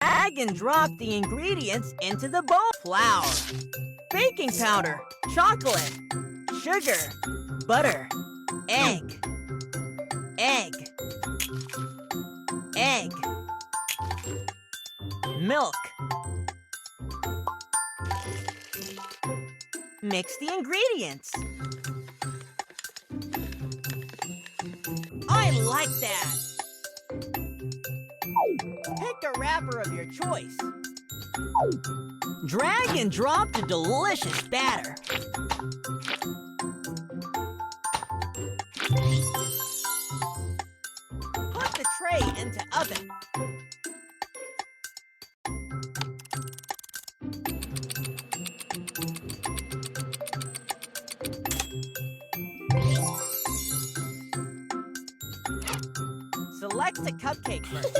Drag and drop the ingredients into the bowl. Flour, baking powder, chocolate, sugar, butter, egg, egg, egg, milk. Mix the ingredients. I like that. Pick a wrapper of your choice. Drag and drop the delicious batter. Put the tray into oven. Select a cupcake first.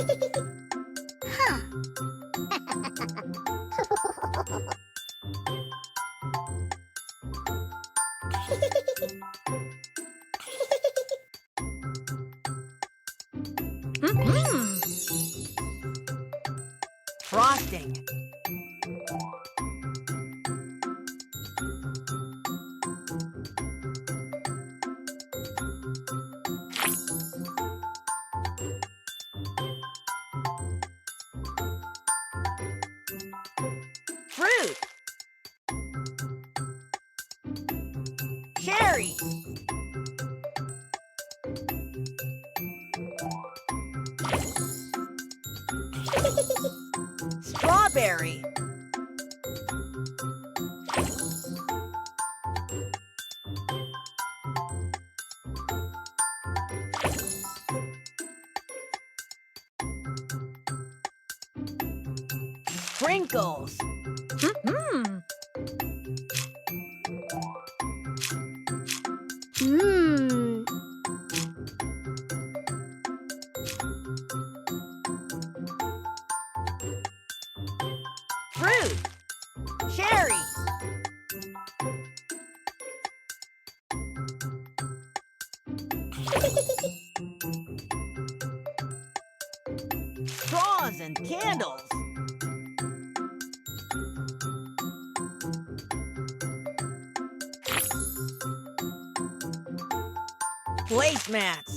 Frosting. Fruit. Cherry. Strawberry. Sprinkles. Fruit. Cherry. Straws and candles. Placemats.